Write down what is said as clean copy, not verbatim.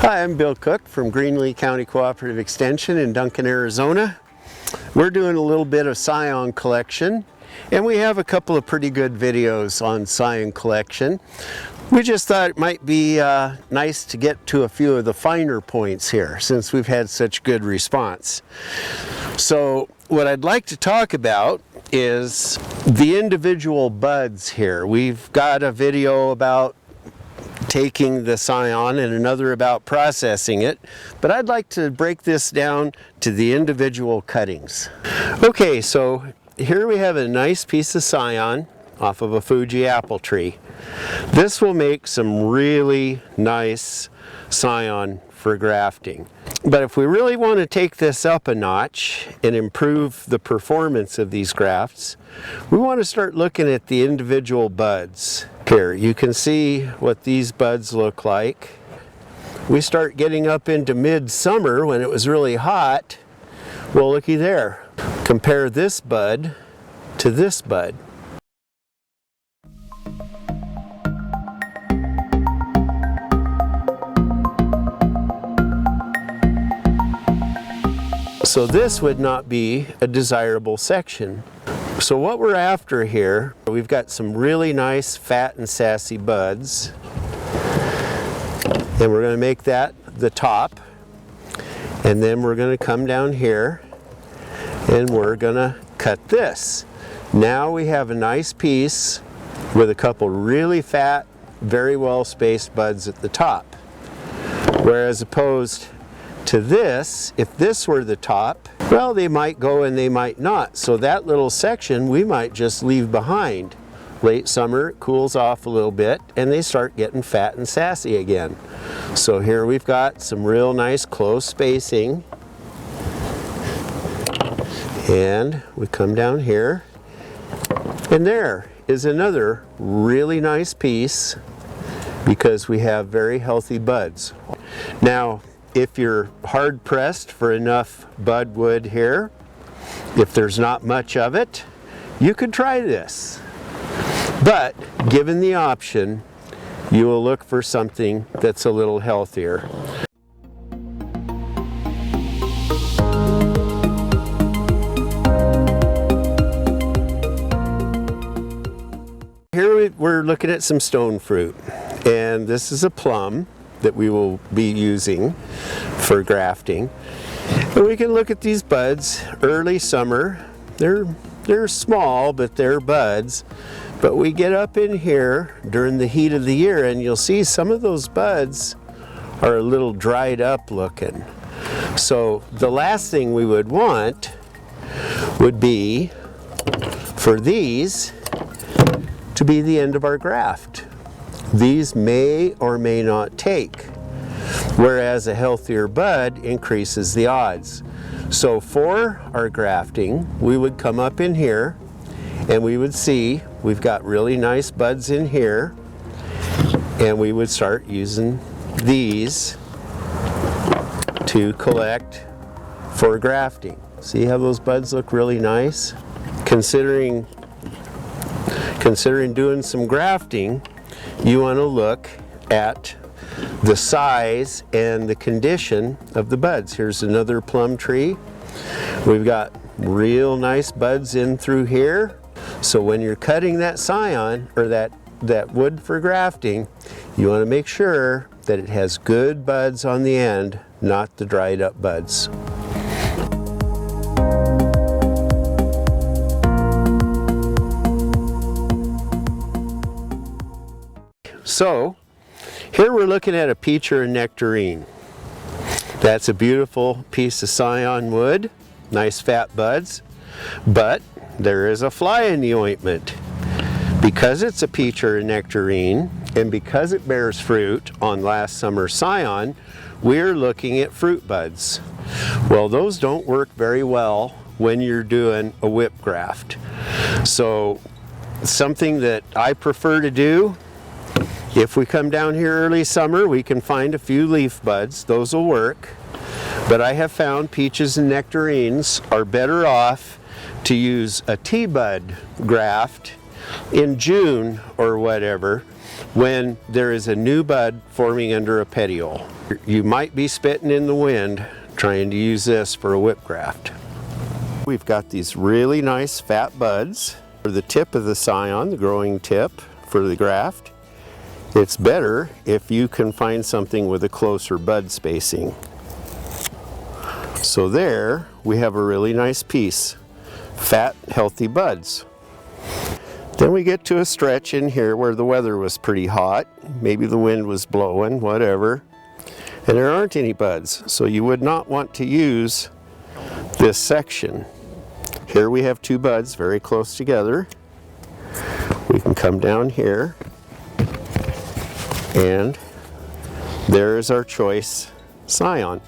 Hi, I'm Bill Cook from Greenlee County Cooperative Extension in Duncan, Arizona. We're doing a little bit of Scion collection, and we have a couple of pretty good videos on Scion collection. We just thought it might be nice to get to a few of the finer points here since we've had such good response. So what I'd like to talk about is the individual buds here. We've got a video about taking the Scion and another about processing it, but I'd like to break this down to the individual cuttings. Okay, so here we have a nice piece of Scion off of a Fuji apple tree. This will make some really nice Scion for grafting. But if we really want to take this up a notch and improve the performance of these grafts, we want to start looking at the individual buds. Here, you can see what these buds look like. We start getting up into midsummer when it was really hot. Well, looky there. Compare this bud to this bud. So this would not be a desirable section. So what we're after here, we've got some really nice fat and sassy buds, and we're going to make that the top, and then we're going to come down here and we're going to cut this. Now we have a nice piece with a couple really fat, very well spaced buds at the top, whereas opposed to this, if this were the top, well, they might go and they might not. So that little section we might just leave behind. Late summer, it cools off a little bit and they start getting fat and sassy again. So here we've got some real nice close spacing. And we come down here, and there is another really nice piece because we have very healthy buds. Now, if you're hard pressed for enough bud wood here, if there's not much of it, you could try this. But given the option, you will look for something that's a little healthier. Here we're looking at some stone fruit, and this is a plum that we will be using for grafting. And we can look at these buds early summer. They're small, but they're buds. But we get up in here during the heat of the year and you'll see some of those buds are a little dried up looking. So the last thing we would want would be for these to be the end of our graft. These may or may not take, whereas a healthier bud increases the odds. So for our grafting, we would come up in here and we would see we've got really nice buds in here, and we would start using these to collect for grafting. See how those buds look really nice? Considering doing some grafting, you want to look at the size and the condition of the buds. Here's another plum tree. We've got real nice buds in through here. So when you're cutting that Scion, or that wood for grafting, you want to make sure that it has good buds on the end, not the dried up buds. So here we're looking at a peach or a nectarine. That's a beautiful piece of Scion wood, nice fat buds, but there is a fly in the ointment. Because it's a peach or a nectarine, and because it bears fruit on last summer's Scion, we're looking at fruit buds. Well, those don't work very well when you're doing a whip graft. So something that I prefer to do, if we come down here early summer, we can find a few leaf buds. Those will work. But I have found peaches and nectarines are better off to use a T-bud graft in June or whatever, when there is a new bud forming under a petiole. You might be spitting in the wind trying to use this for a whip graft. We've got these really nice fat buds for the tip of the Scion, the growing tip for the graft. It's better if you can find something with a closer bud spacing. So there we have a really nice piece, fat, healthy buds. Then we get to a stretch in here where the weather was pretty hot, maybe the wind was blowing, whatever, and there aren't any buds, so you would not want to use this section. Here we have two buds very close together. We can come down here, and there is our choice Scion.